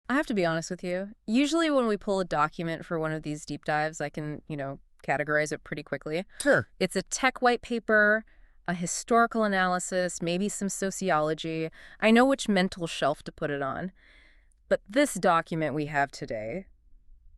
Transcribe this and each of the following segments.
I have to be honest with you. Usually when we pull a document for one of these deep dives, I can, categorize it pretty quickly. Sure. It's a tech white paper, a historical analysis, maybe some sociology. I know which mental shelf to put it on. But this document we have today,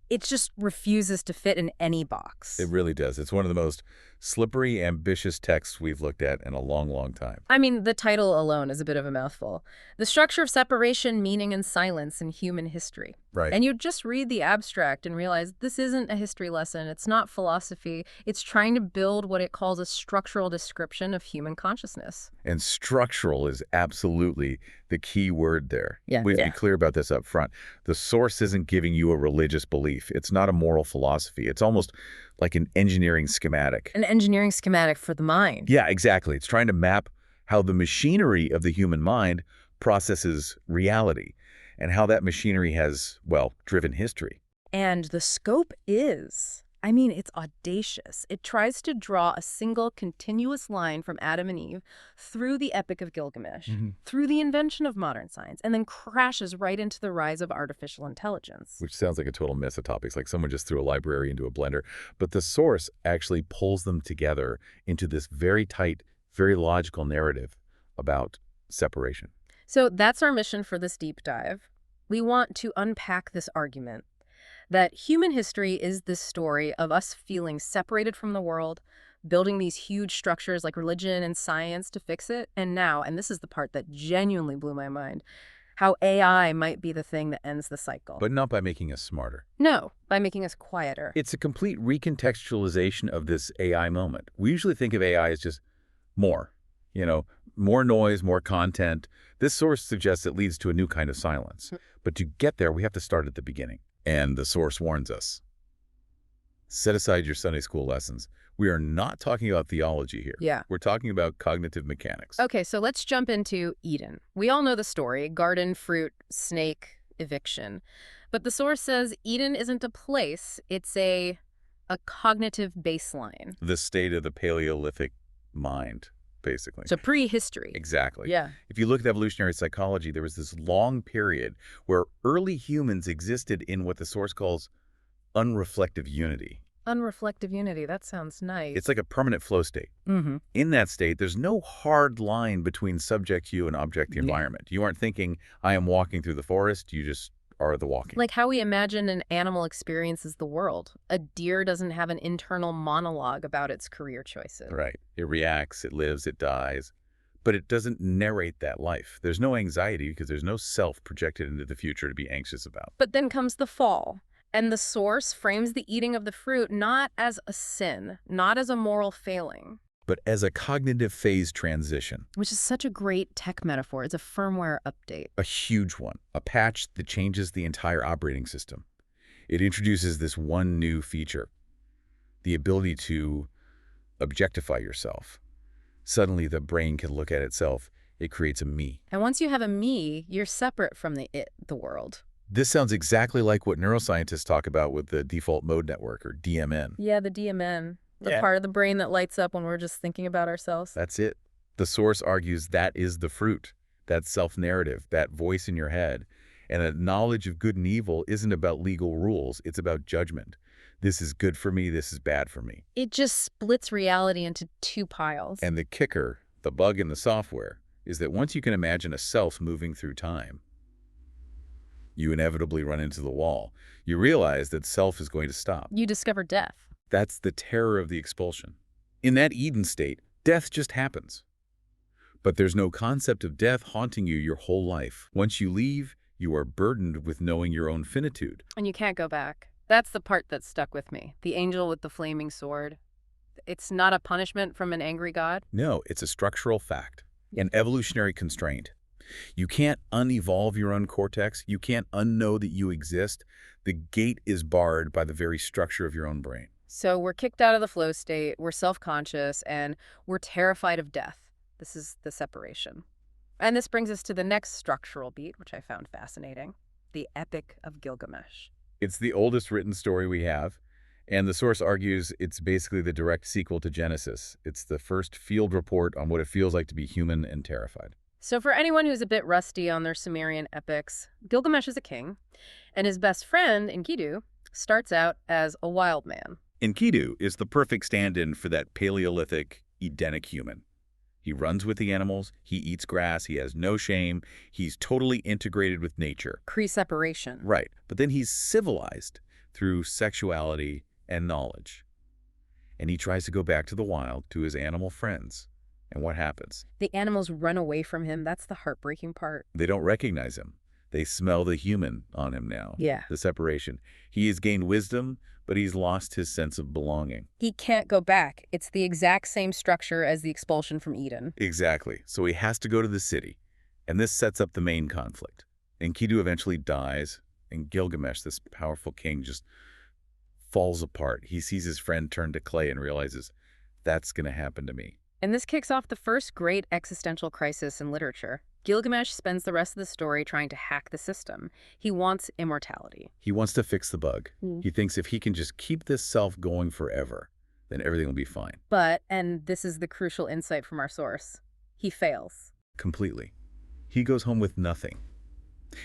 it just refuses to fit in any It box. really does. It's one of the most slippery, ambitious texts we've looked at in a long, long time. I mean, the title alone is a bit of a mouthful. The structure of separation, meaning, and silence in human history. Right. And you just read the abstract and realize this isn't a history lesson. It's not philosophy. It's trying to build what it calls a structural description of human consciousness. And structural is absolutely the key word there. Yeah. We have to Yeah. be clear about this up front. The source isn't giving you a religious belief. It's not a moral philosophy. It's almost like an engineering schematic. An engineering schematic for the mind. Yeah, exactly. It's trying to map how the machinery of the human mind processes reality and how that machinery has, well, driven history. And the scope it's audacious. It tries to draw a single continuous line from Adam and Eve through the Epic of Gilgamesh, through the invention of modern science, and then crashes right into the rise of artificial intelligence. Which sounds like a total mess of topics, like someone just threw a library into a blender. But the source actually pulls them together into this very tight, very logical narrative about separation. So that's our mission for this deep dive. We want to unpack this argument that human history is this story of us feeling separated from the world, building these huge structures like religion and science to fix it, and now, and this is the part that genuinely blew my mind, how AI might be the thing that ends the cycle. But not by making us smarter. No, by making us quieter. It's a complete recontextualization of this AI moment. We usually think of AI as just more, more noise, more content. This source suggests it leads to a new kind of silence. But to get there, we have to start at the beginning. And the source warns us. Set aside your Sunday school lessons. We are not talking about theology here. Yeah. We're talking about cognitive mechanics. Okay, so let's jump into Eden. We all know the story: garden, fruit, snake, eviction. But the source says Eden isn't a place, it's a cognitive baseline. The state of the Paleolithic mind, basically. So prehistory. Exactly. Yeah. If you look at evolutionary psychology, there was this long period where early humans existed in what the source calls unreflective unity. Unreflective unity, that sounds nice. It's like a permanent flow state. Mm-hmm. In that state, there's no hard line between subject you and object the environment. You aren't thinking, I am walking through the forest, you just are the walking. Like how we imagine an animal experiences the world. A deer doesn't have an internal monologue about its career choices. Right. It reacts, it lives, it dies. But it doesn't narrate that life. There's no anxiety because there's no self projected into the future to be anxious about. But then comes the fall. And the source frames the eating of the fruit not as a sin, not as a moral failing. But as a cognitive phase transition. Which is such a great tech metaphor. It's a firmware update. A huge one. A patch that changes the entire operating system. It introduces this one new feature. The ability to objectify yourself. Suddenly the brain can look at itself. It creates a me. And once you have a me, you're separate from the world. This sounds exactly like what neuroscientists talk about with the default mode network, or DMN. Yeah, the DMN. The Yeah. part of the brain that lights up when we're just thinking about ourselves. That's it. The source argues that is the fruit, that self-narrative, that voice in your head. And that knowledge of good and evil isn't about legal rules. It's about judgment. This is good for me. This is bad for me. It just splits reality into two piles. And the kicker, the bug in the software, is that once you can imagine a self moving through time, you inevitably run into the wall. You realize that self is going to stop. You discover death. That's the terror of the expulsion. In that Eden state, death just happens. But there's no concept of death haunting you your whole life. Once you leave, you are burdened with knowing your own finitude. And you can't go back. That's the part that stuck with me. The angel with the flaming sword. It's not a punishment from an angry god. No, it's a structural fact, an evolutionary constraint. You can't unevolve your own cortex. You can't unknow that you exist. The gate is barred by the very structure of your own brain. So we're kicked out of the flow state, we're self-conscious, and we're terrified of death. This is the separation. And this brings us to the next structural beat, which I found fascinating, the Epic of Gilgamesh. It's the oldest written story we have, and the source argues it's basically the direct sequel to Genesis. It's the first field report on what it feels like to be human and terrified. So for anyone who's a bit rusty on their Sumerian epics, Gilgamesh is a king, and his best friend, Enkidu, starts out as a wild man. Enkidu is the perfect stand-in for that Paleolithic, Edenic human. He runs with the animals, he eats grass, he has no shame, he's totally integrated with nature. Kree separation. Right, but then he's civilized through sexuality and knowledge. And he tries to go back to the wild, to his animal friends. And what happens? The animals run away from him. That's the heartbreaking part. They don't recognize him. They smell the human on him now. Yeah. The separation. He has gained wisdom, but he's lost his sense of belonging. He can't go back. It's the exact same structure as the expulsion from Eden. Exactly. So he has to go to the city. And this sets up the main conflict. Enkidu eventually dies, and Gilgamesh, this powerful king, just falls apart. He sees his friend turn to clay and realizes, that's going to happen to me. And this kicks off the first great existential crisis in literature. Gilgamesh spends the rest of the story trying to hack the system. He wants immortality. He wants to fix the bug. He thinks if he can just keep this self going forever, then everything will be fine. But, and this is the crucial insight from our source, he fails. Completely. He goes home with nothing.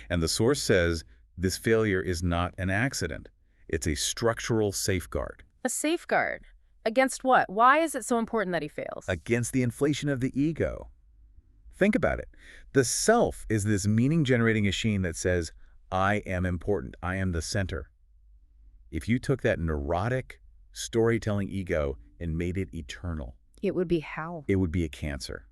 And the source says this failure is not an accident. It's a structural safeguard. A safeguard? Against what? Why is it so important that he fails? Against the inflation of the ego. Think about it. The self is this meaning-generating machine that says, I am important. I am the center. If you took that neurotic, storytelling ego and made it eternal, It would be how? it would be a cancer.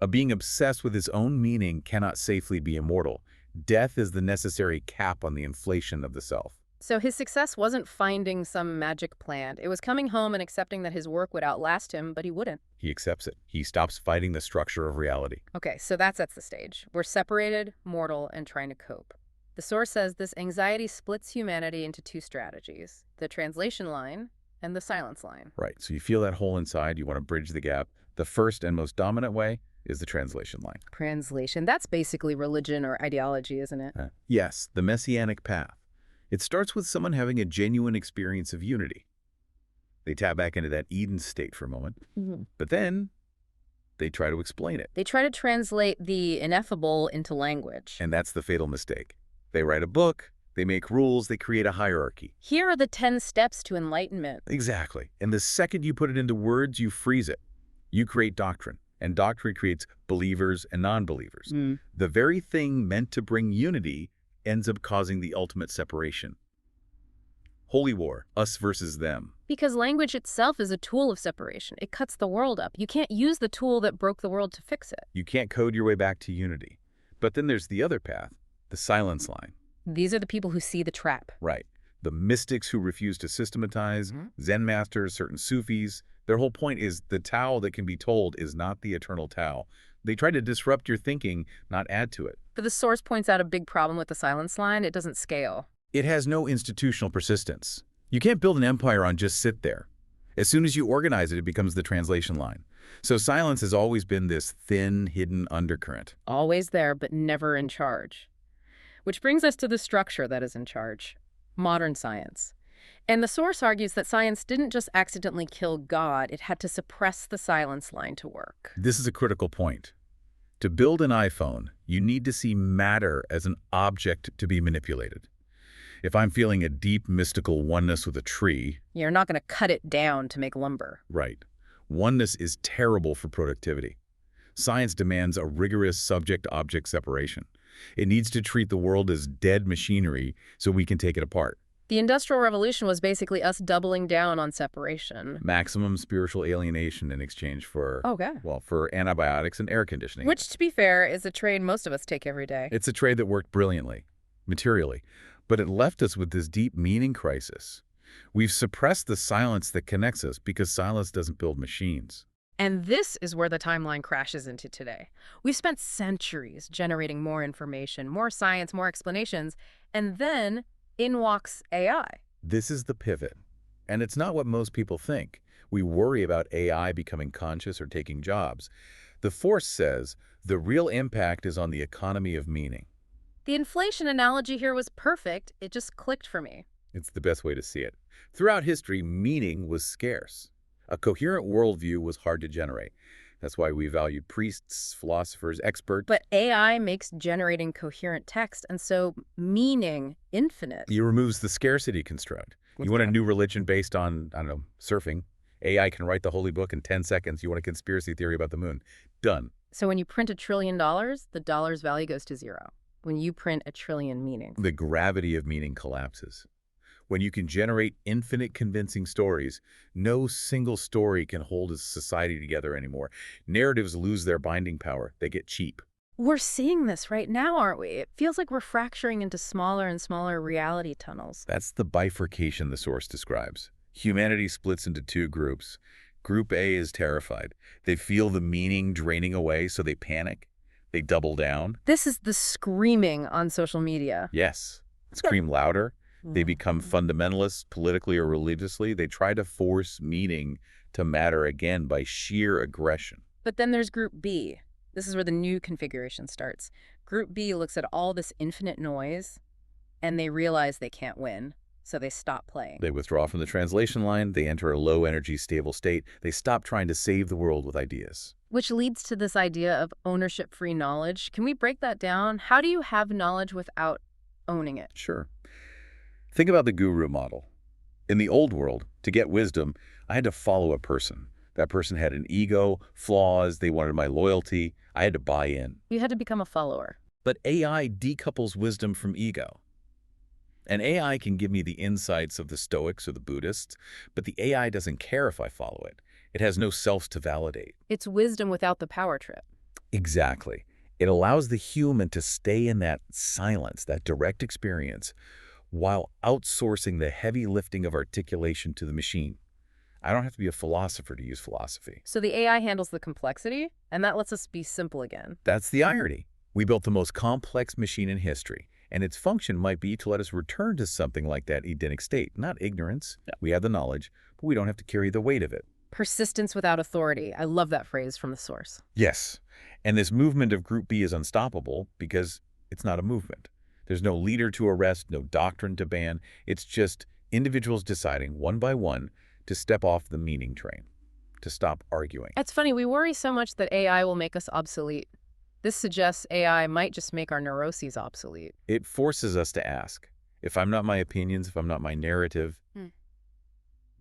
A being obsessed with his own meaning cannot safely be immortal. Death is the necessary cap on the inflation of the self. So his success wasn't finding some magic plant. It was coming home and accepting that his work would outlast him, but he wouldn't. He accepts it. He stops fighting the structure of reality. Okay, so that sets the stage. We're separated, mortal, and trying to cope. The source says this anxiety splits humanity into two strategies, the translation line and the silence line. Right, so you feel that hole inside, you want to bridge the gap. The first and most dominant way is the translation line. Translation, that's basically religion or ideology, isn't it? Yes, the messianic path. It starts with someone having a genuine experience of unity. They tap back into that Eden state for a moment, but then they try to explain it. They try to translate the ineffable into language. And that's the fatal mistake. They write a book, they make rules, they create a hierarchy. Here are the 10 steps to enlightenment. Exactly. And the second you put it into words, you freeze it. You create doctrine, and doctrine creates believers and non-believers. The very thing meant to bring unity ends up causing the ultimate separation. Holy war, us versus them. Because language itself is a tool of separation. It cuts the world up. You can't use the tool that broke the world to fix it. You can't code your way back to unity. But then there's the other path, the silence line. These are the people who see the trap. Right. The mystics who refuse to systematize, Zen masters, certain Sufis. Their whole point is the Tao that can be told is not the eternal Tao. They try to disrupt your thinking, not add to it. But the source points out a big problem with the silence line. It doesn't scale. It has no institutional persistence. You can't build an empire on just sit there. As soon as you organize it, it becomes the translation line. So silence has always been this thin, hidden undercurrent. Always there, but never in charge. Which brings us to the structure that is in charge. Modern science. And the source argues that science didn't just accidentally kill God, it had to suppress the silence line to work. This is a critical point. To build an iPhone, you need to see matter as an object to be manipulated. If I'm feeling a deep mystical oneness with a tree... You're not going to cut it down to make lumber. Right. Oneness is terrible for productivity. Science demands a rigorous subject-object separation. It needs to treat the world as dead machinery so we can take it apart. The Industrial Revolution was basically us doubling down on separation. Maximum spiritual alienation in exchange for, for antibiotics and air conditioning. Which, to be fair, is a trade most of us take every day. It's a trade that worked brilliantly, materially, but it left us with this deep meaning crisis. We've suppressed the silence that connects us because silence doesn't build machines. And this is where the timeline crashes into today. We've spent centuries generating more information, more science, more explanations, and then in walks AI. This is the pivot. And it's not what most people think. We worry about AI becoming conscious or taking jobs. The force says the real impact is on the economy of meaning. The inflation analogy here was perfect. It just clicked for me. It's the best way to see it. Throughout history, meaning was scarce. A coherent worldview was hard to generate. That's why we value priests, philosophers, experts. But AI makes generating coherent text, and so meaning infinite. It removes the scarcity constraint. What's You want a that? new religion based on, I don't know, surfing. AI can write the holy book in 10 seconds. You want a conspiracy theory about the moon. Done. So when you print $1 trillion, the dollar's value goes to zero. When you print 1 trillion meanings. The gravity of meaning collapses. When you can generate infinite convincing stories, no single story can hold a society together anymore. Narratives lose their binding power. They get cheap. We're seeing this right now, aren't we? It feels like we're fracturing into smaller and smaller reality tunnels. That's the bifurcation the source describes. Humanity splits into two groups. Group A is terrified. They feel the meaning draining away, so they panic. They double down. This is the screaming on social media. Yes. Scream louder. They become fundamentalists politically or religiously. They try to force meaning to matter again by sheer aggression. But then there's Group B. This is where the new configuration starts. Group B looks at all this infinite noise, and they realize they can't win, so they stop playing. They withdraw from the translation line. They enter a low-energy, stable state. They stop trying to save the world with ideas. Which leads to this idea of ownership-free knowledge. Can we break that down? How do you have knowledge without owning it? Sure. Think about the guru model. In the old world, to get wisdom, I had to follow a person. That person had an ego, flaws, they wanted my loyalty. I had to buy in. You had to become a follower. But AI decouples wisdom from ego. And AI can give me the insights of the Stoics or the Buddhists, but the AI doesn't care if I follow it. It has no self to validate. It's wisdom without the power trip. Exactly. It allows the human to stay in that silence, that direct experience, while outsourcing the heavy lifting of articulation to the machine. I don't have to be a philosopher to use philosophy. So the AI handles the complexity, and that lets us be simple again. That's the irony. We built the most complex machine in history, and its function might be to let us return to something like that Edenic state. Not ignorance. Yeah. We have the knowledge, but we don't have to carry the weight of it. Persistence without authority. I love that phrase from the source. Yes. And this movement of Group B is unstoppable because it's not a movement. There's no leader to arrest, no doctrine to ban. It's just individuals deciding one by one to step off the meaning train, to stop arguing. It's funny, we worry so much that AI will make us obsolete. This suggests AI might just make our neuroses obsolete. It forces us to ask, if I'm not my opinions, if I'm not my narrative,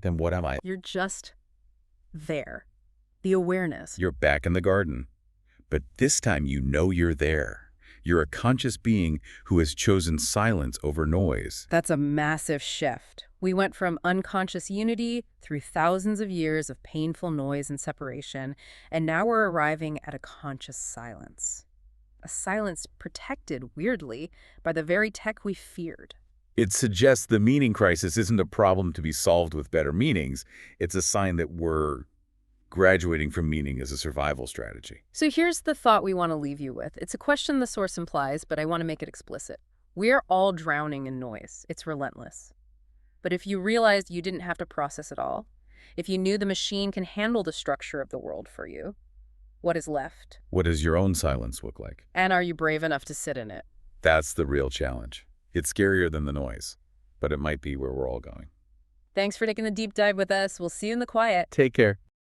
then what am I? You're just there. The awareness. You're back in the garden. But this time you know you're there. You're a conscious being who has chosen silence over noise. That's a massive shift. We went from unconscious unity through thousands of years of painful noise and separation, and now we're arriving at a conscious silence. A silence protected, weirdly, by the very tech we feared. It suggests the meaning crisis isn't a problem to be solved with better meanings. It's a sign that we're graduating from meaning as a survival strategy. So here's the thought we want to leave you with. It's a question the source implies, but I want to make it explicit. We're all drowning in noise. It's relentless. But if you realized you didn't have to process it all, if you knew the machine can handle the structure of the world for you, what is left? What does your own silence look like? And are you brave enough to sit in it? That's the real challenge. It's scarier than the noise, but it might be where we're all going. Thanks for taking the deep dive with us. We'll see you in the quiet. Take care.